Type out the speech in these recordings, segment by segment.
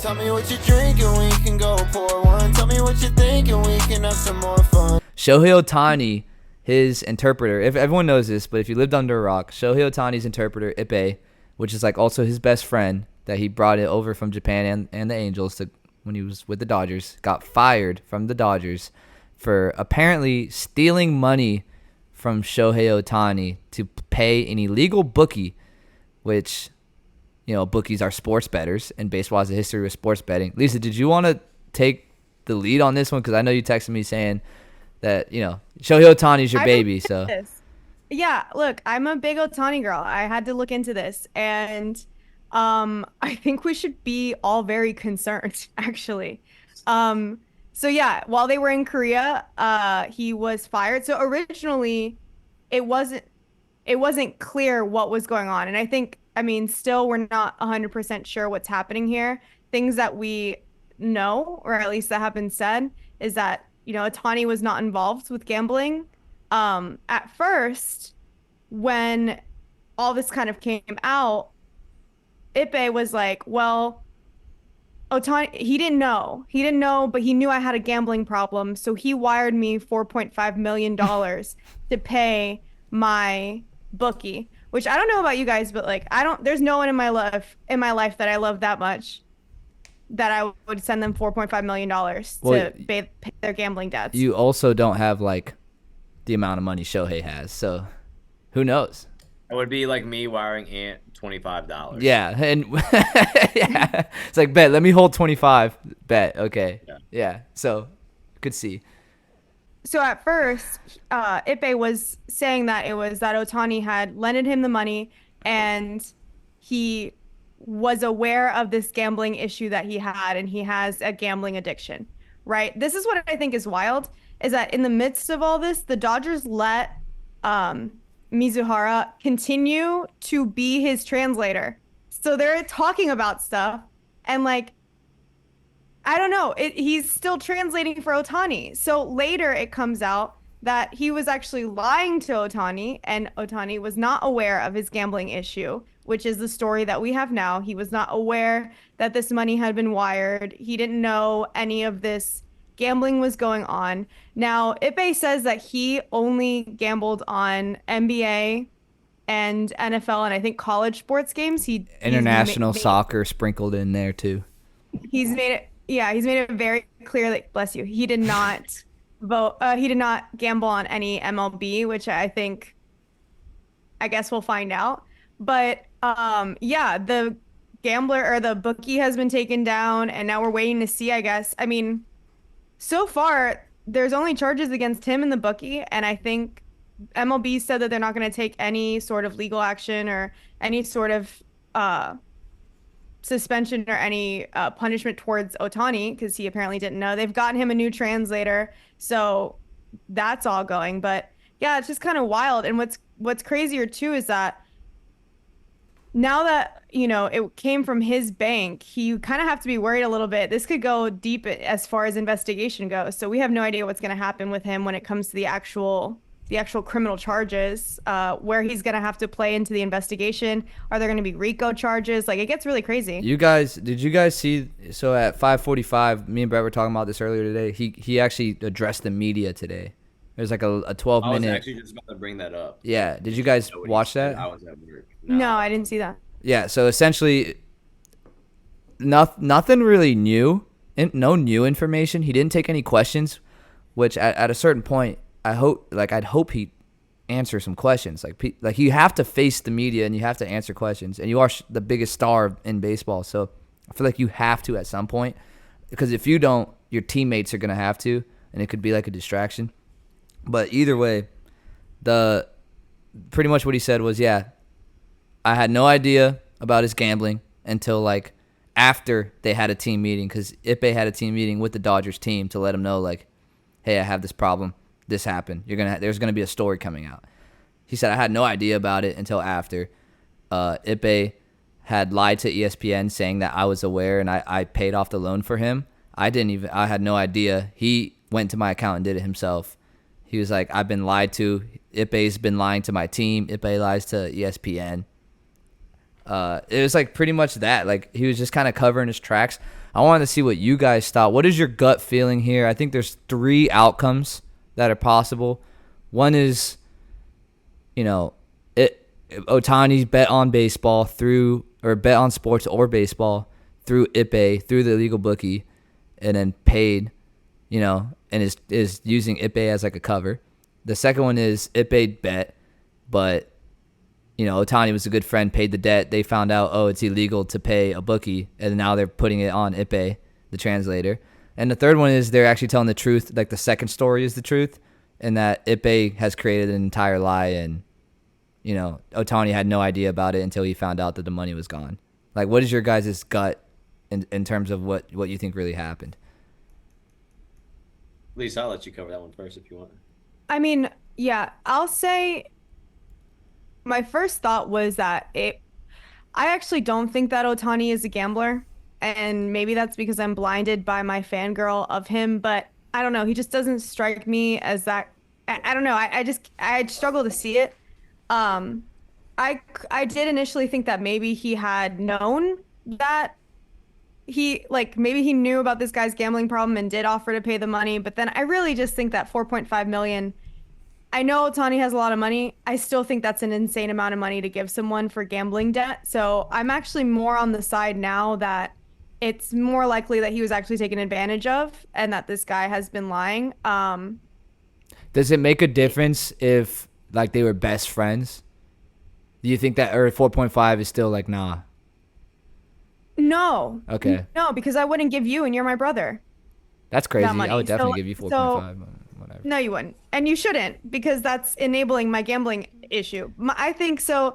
Tell me what you're drinking, we can go pour one. Tell me what you're thinking, we can have some more fun. Shohei Ohtani, his interpreter, if everyone knows this, but if you lived under a rock, Shohei Ohtani's interpreter, Ippei, which is like also his best friend that he brought it over from Japan and the Angels to when he was with the Dodgers, got fired from the Dodgers for apparently stealing money from Shohei Ohtani to pay an illegal bookie, which, you know, bookies are sports bettors, and baseball has a history with sports betting. Lisa, did you want to take the lead on this one? Because I know you texted me saying that, you know, Shohei Ohtani's your baby, so. This. Yeah, look, I'm a big Ohtani girl. I had to look into this, and I think we should be all very concerned, actually. So yeah, while they were in Korea, he was fired. So originally, it wasn't clear what was going on, and I mean, still we're not 100% sure what's happening here. Things that we know, or at least that have been said, is that, you know, Ohtani was not involved with gambling. At first, when all this kind of came out, Ippei was like, well, Ohtani, he didn't know. He didn't know, but he knew I had a gambling problem. So he wired me $4.5 million to pay my bookie, which I don't know about you guys, but like, there's no one in my life that I love that much that I would send them $4.5 million to pay their gambling debts. You also don't have like the amount of money Shohei has, so who knows? It would be like me wiring Ant $25. Yeah, and yeah, it's like, bet, let me hold 25. Bet, okay, yeah. So, could see. So at first, Ippei was saying that it was that Ohtani had lended him the money, and he was aware of this gambling issue that he had, and he has a gambling addiction, right? This is what I think is wild, is that in the midst of all this, the Dodgers let Mizuhara continue to be his translator. So they're talking about stuff, and like, I don't know, he's still translating for Ohtani. So later it comes out that he was actually lying to Ohtani, and Ohtani was not aware of his gambling issue, which is the story that we have now. He was not aware that this money had been wired. He didn't know any of this gambling was going on. Now, Ippei says that he only gambled on NBA and NFL and I think college sports games. International soccer sprinkled in there too. He's made it very clear that, bless you, he did not he did not gamble on any MLB, which I guess we'll find out. But yeah, the gambler or the bookie has been taken down, and now we're waiting to see, I guess. I mean, so far, there's only charges against him and the bookie, and I think MLB said that they're not going to take any sort of legal action or any sort of suspension or any punishment towards Ohtani, because he apparently didn't know. They've gotten him a new translator, so that's all going. But yeah, it's just kind of wild. And what's crazier too is that now that, you know, it came from his bank, you kind of have to be worried a little bit. This could go deep as far as investigation goes. So we have no idea what's going to happen with him when it comes to the actual criminal charges, where he's going to have to play into the investigation. Are there going to be RICO charges? Like, it gets really crazy. Did you guys see, so at 5:45, me and Brett were talking about this earlier today. He actually addressed the media today. There's like a 12-minute. I was actually just about to bring that up. Yeah. Did you guys watch that? I was at work. No, I didn't see that. Yeah. So essentially, nothing really new. No new information. He didn't take any questions, which at a certain point, I'd hope he answer some questions. Like you have to face the media and you have to answer questions, and you are the biggest star in baseball. So I feel like you have to at some point, because if you don't, your teammates are gonna have to, and it could be like a distraction. But either way, pretty much what he said was, yeah, I had no idea about his gambling until like after they had a team meeting, because Ippei had a team meeting with the Dodgers team to let him know, like, hey, I have this problem. This happened. There's gonna be a story coming out. He said I had no idea about it until after. Ippei had lied to ESPN saying that I was aware and I paid off the loan for him. I had no idea. He went to my account and did it himself. He was like, I've been lied to. Ippei's been lying to my team. Ippei lies to ESPN. It was like pretty much that. Like he was just kind of covering his tracks. I wanted to see what you guys thought. What is your gut feeling here? I think there's 3 outcomes that are possible. One is, Ohtani's bet on baseball bet on sports or baseball through Ippei, through the illegal bookie, and then paid, and is using Ippei as like a cover. The second one is Ippei bet, but Ohtani was a good friend, paid the debt. They found out, it's illegal to pay a bookie, and now they're putting it on Ippei, the translator. And the third one is they're actually telling the truth, like the second story is the truth, and that Ippei has created an entire lie, and Ohtani had no idea about it until he found out that the money was gone. Like, what is your guys' gut in terms of what you think really happened? Lisa, I'll let you cover that one first if you want. I mean, yeah, I'll say my first thought was that I actually don't think that Ohtani is a gambler, and maybe that's because I'm blinded by my fangirl of him, but I don't know. He just doesn't strike me as that. I don't know. I struggle to see it. I did initially think that maybe he had known that maybe he knew about this guy's gambling problem and did offer to pay the money, but then I really just think that 4.5 million, I know Ohtani has a lot of money. I still think that's an insane amount of money to give someone for gambling debt. So I'm actually more on the side now that it's more likely that he was actually taken advantage of and that this guy has been lying. Does it make a difference if like they were best friends? Do you think that, or 4.5 is still like, nah? No. Okay. No, because I wouldn't give you, and you're my brother. That's crazy. That money. I would definitely So- give you so- 4.5. Whatever. No, you wouldn't. And you shouldn't, because that's enabling my gambling issue. I think so.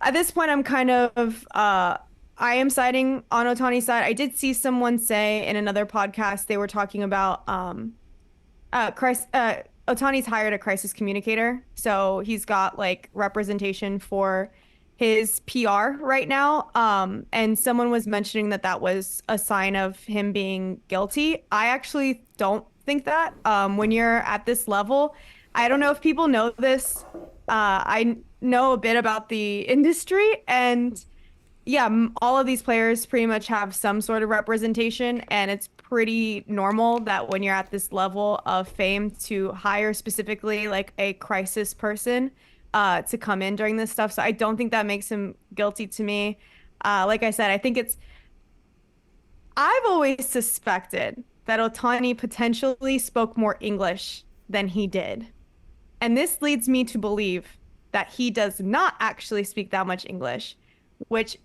At this point, I'm kind of, I am siding on Ohtani's side. I did see someone say in another podcast, they were talking about, Ohtani's hired a crisis communicator. So he's got like representation for his PR right now. And someone was mentioning that that was a sign of him being guilty. I actually don't think that. When you're at this level, I don't know if people know this. I know a bit about the industry, and yeah, all of these players pretty much have some sort of representation, and it's pretty normal that when you're at this level of fame to hire specifically like a crisis person to come in during this stuff. So I don't think that makes him guilty to me. Like I said, I've always suspected that Ohtani potentially spoke more English than he did. And this leads me to believe that he does not actually speak that much English, which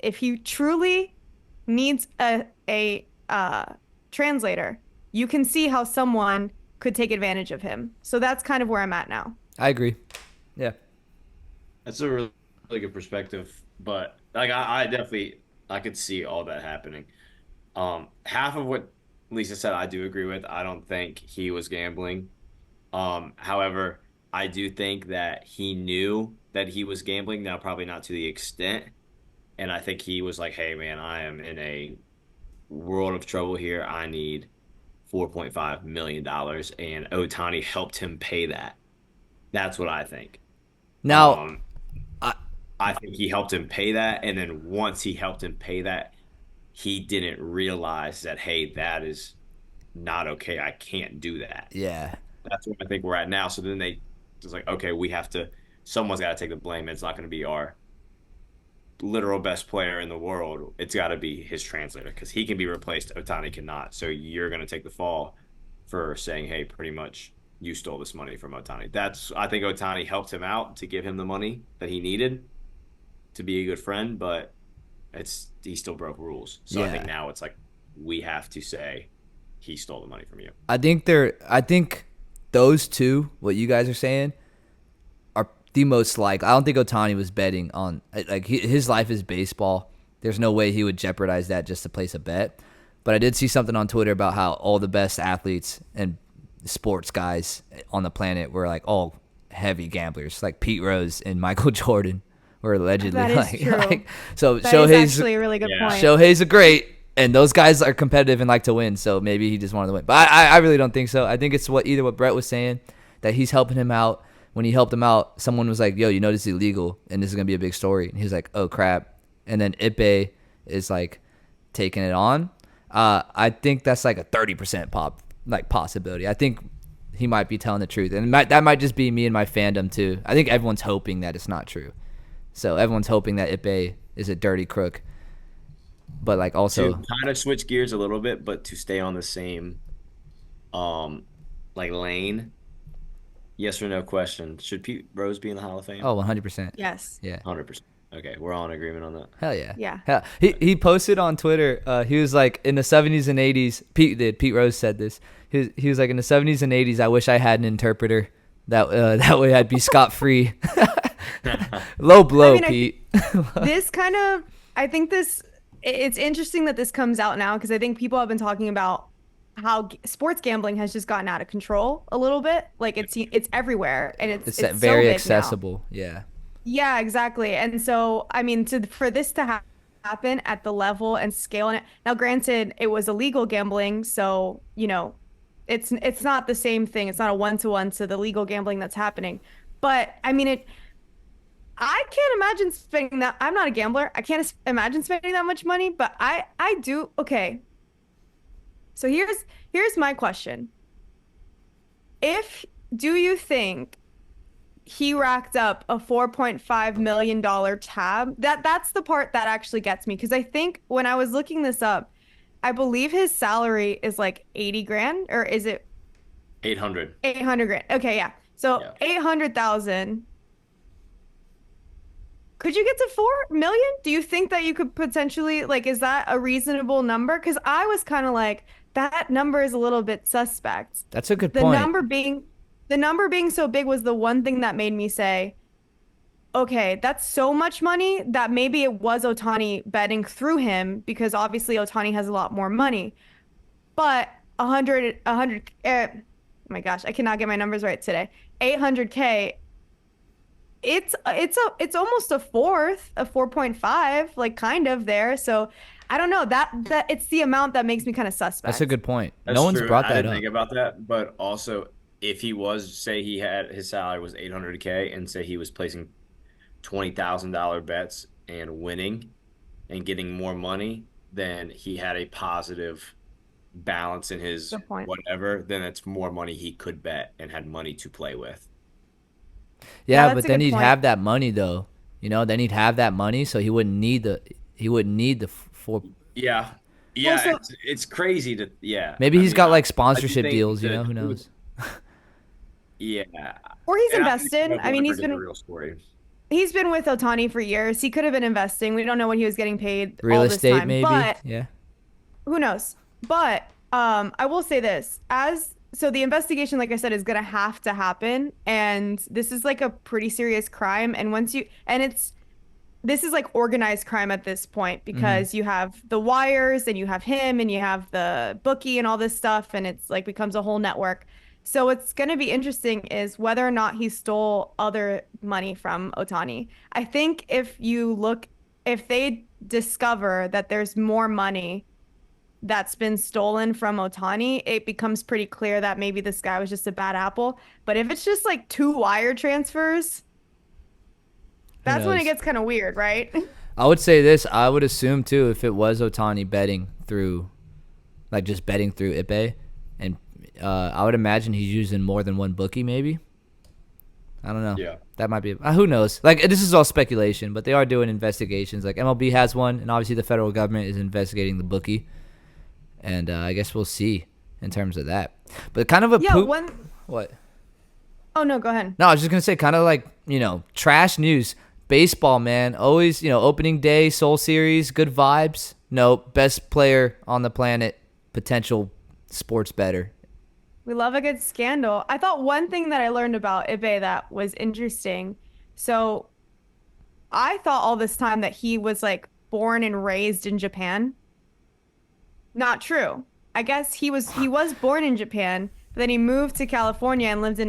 if he truly needs a translator, you can see how someone could take advantage of him. So that's kind of where I'm at now. I agree. Yeah. That's a really, really good perspective, but like I definitely could see all that happening. Half of what Lisa said, I do agree with. I don't think he was gambling. However, I do think that he knew that he was gambling. Now, probably not to the extent. And I think he was like, "Hey, man, I am in a world of trouble here. I need $4.5 million," and Ohtani helped him pay that. That's what I think. Now, I think he helped him pay that, and then once he helped him pay that, he didn't realize that, hey, that is not okay. I can't do that. yeah. That's what I think we're at now. So then they just like, okay, someone's got to take the blame. It's not going to be our literal best player in the world. It's got to be his translator because he can be replaced. Ohtani cannot. So you're going to take the fall for saying, hey, pretty much you stole this money from Ohtani. I think Ohtani helped him out to give him the money that he needed to be a good friend, but he still broke rules. So I think now it's like we have to say he stole the money from you. I think those two, what you guys are saying, are the most like. I don't think Ohtani was betting on like his life is baseball. There's no way he would jeopardize that just to place a bet. But I did see something on Twitter about how all the best athletes and sports guys on the planet were like all heavy gamblers, like Pete Rose and Michael Jordan were allegedly That is true. So That Shohei's is actually a really good point. Shohei's a great, and those guys are competitive and like to win. So maybe he just wanted to win. But I really don't think so. I think it's what Brett was saying, that he's helping him out. When he helped him out, someone was like, "Yo, you know this is illegal, and this is gonna be a big story." And he was like, "Oh crap, and then Ipe is like taking it on. I think that's like a 30% possibility. I think he might be telling the truth, and that might just be me and my fandom too. I think everyone's hoping that it's not true. So everyone's hoping that Ipe is a dirty crook. But like also To kind of switch gears a little bit, but to stay on the same like lane. Yes or no question. Should Pete Rose be in the Hall of Fame? 100%. Yes. Yeah. 100%. Okay, we're all in agreement on that. Hell yeah. Yeah. Hell. He posted on Twitter. He was like, in the 70s and 80s. Pete Rose said this. He was like, in the 70s and 80s, I wish I had an interpreter. That way I'd be scot free. Low blow, Pete. I think it's interesting that this comes out now because I think people have been talking about how sports gambling has just gotten out of control a little bit. Like it's everywhere, and it's very so big accessible. now. Yeah. Yeah, exactly. And so, I mean, for this to happen at the level and scale in it. Now, granted, it was illegal gambling, so it's not the same thing. It's not a one-to-one to the legal gambling that's happening. But I mean, I can't imagine spending that. I'm not a gambler. I can't imagine spending that much money, but I do. Okay. So here's my question. Do you think he racked up a $4.5 million tab? That's the part that actually gets me, because I think when I was looking this up, I believe his salary is like 80 grand, or is it 800? 800 grand. Okay, yeah. So Yeah. 800,000. Could you get to 4 million? Do you think that you could potentially, like, is that a reasonable number? Because I was kind of like, that number is a little bit suspect. That's a good point. The number being so big was the one thing that made me say, okay, that's so much money that maybe it was Ohtani betting through him, because obviously Ohtani has a lot more money. But 100, oh my gosh, I cannot get my numbers right today. 800K. It's almost a fourth, a 4.5, like kind of there. So I don't know, that it's the amount that makes me kind of suspect. That's a good point. That's no one's true. brought I that didn't up. think about that, but also if he was, say he had his salary was 800K, and say he was placing $20,000 bets and winning and getting more money, then he had a positive balance in his Good point. whatever, then it's more money he could bet and had money to play with. Yeah, that's but a then good he'd point. have that money though. Then he'd have that money, so he wouldn't need the four. Yeah. Yeah, Also- it's crazy to Maybe I he's mean, got like I do sponsorship think deals. that Who knows? Yeah. Or he's And I think invested. I mean, Westbrook is a real story. he's been with Ohtani for years. He could have been investing. We don't know what he was getting paid Real all this estate, time, maybe. but Yeah. who knows? But I will say this, so the investigation, like I said, is gonna have to happen, and this is like a pretty serious crime. And this is like organized crime at this point, because you have the wires and you have him and you have the bookie and all this stuff, and it's like becomes a whole network. So what's going to be interesting is whether or not he stole other money from Ohtani. I think if they discover that there's more money that's been stolen from Ohtani, it becomes pretty clear that maybe this guy was just a bad apple. But if it's just like 2 wire transfers, that's when it knows? gets kind of weird, right? I would say this. I would assume too, if it was Ohtani betting through, like just betting through Ipe, and I would imagine he's using more than one bookie. Maybe. I don't know. Yeah. That might be. Who knows? Like, this is all speculation, but they are doing investigations. Like MLB has one, and obviously the federal government is investigating the bookie, and I guess we'll see in terms of that. But kind of a What? Oh no, go ahead. No, I was just gonna say, kind of like trash news. Baseball, man, always opening day, Soul Series, good vibes. No, best player on the planet, potential sports bettor. We love a good scandal. I thought one thing that I learned about Ibe that was interesting. So I thought all this time that he was like born and raised in Japan. Not true. I guess he was born in Japan, but then he moved to California and lived in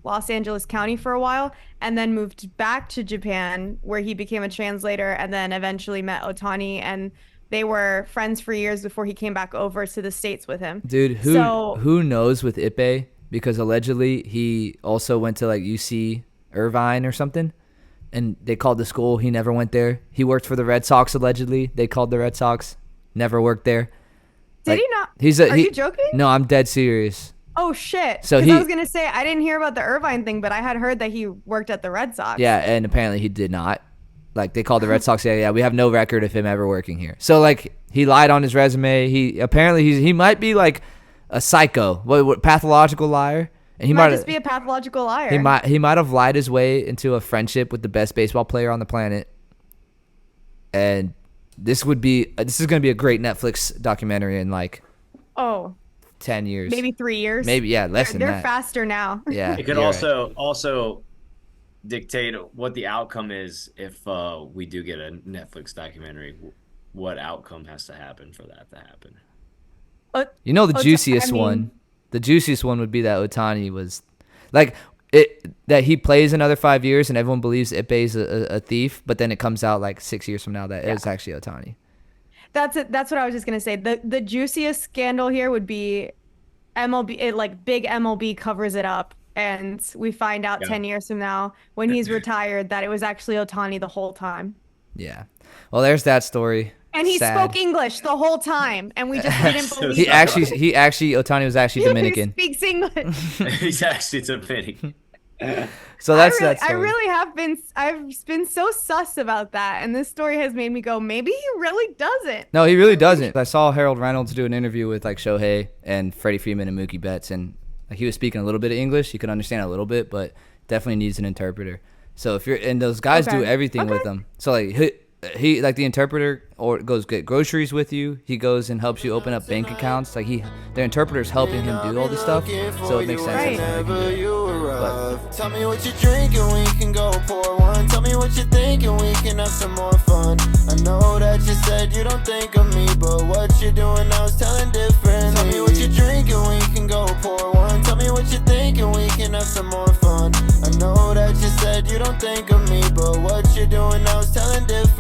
Los Angeles County for a while, and then moved back to Japan, where he became a translator, and then eventually met Ohtani, and they were friends for years before he came back over to the States with him. Dude, who knows with Ipe, because allegedly he also went to like UC Irvine or something, and they called the school. He never went there. He worked for the Red Sox allegedly. They called the Red Sox. Never worked there. Did he not? Are you joking? No, I'm dead serious. Oh shit! So I was gonna say I didn't hear about the Irvine thing, but I had heard that he worked at the Red Sox. Yeah, and apparently he did not. Like they called the Red Sox. Yeah, we have no record of him ever working here. So like he lied on his resume. He might be like a psycho, what pathological liar. And he might just be a pathological liar. He might have lied his way into a friendship with the best baseball player on the planet. And this is going to be a great Netflix documentary in like 10 years. Maybe 3 years. Maybe less than that. They're faster now. Yeah. It could also dictate what the outcome is if we do get a Netflix documentary. What outcome has to happen for that to happen? The juiciest one. The juiciest one would be that Ohtani was like that he plays another 5 years and everyone believes Ippei's a thief, but then it comes out like 6 years from now that it's actually Ohtani. That's it. That's what I was just gonna say. The juiciest scandal here would be MLB. Big MLB covers it up, and we find out 10 years from now when he's retired that it was actually Ohtani the whole time. Yeah. Well, there's that story. And he spoke English the whole time, and we just didn't believe it. Ohtani was actually Dominican. He speaks English. He's actually Dominican. So that's that story. I really have been. I've been so sus about that, and this story has made me go, maybe he really doesn't. No, he really doesn't. I saw Harold Reynolds do an interview with like Shohei and Freddie Freeman and Mookie Betts, and like he was speaking a little bit of English. He could understand a little bit, but definitely needs an interpreter. So if you're and those guys do everything with them. So like he like the interpreter or goes get groceries with you. He goes and helps you open up bank accounts. Like the interpreter's helping him do all this stuff. So it makes sense. Tell me what you're drinking, we can go pour one. Tell me what you're thinking, we can have some more fun. I know that you said you don't think of me, but what you're doing now is telling different. Tell me what you're drinking, we can go pour one. Tell me what you're thinking, we can have some more fun. I know that you said you don't think of me, but what you're doing now is telling different.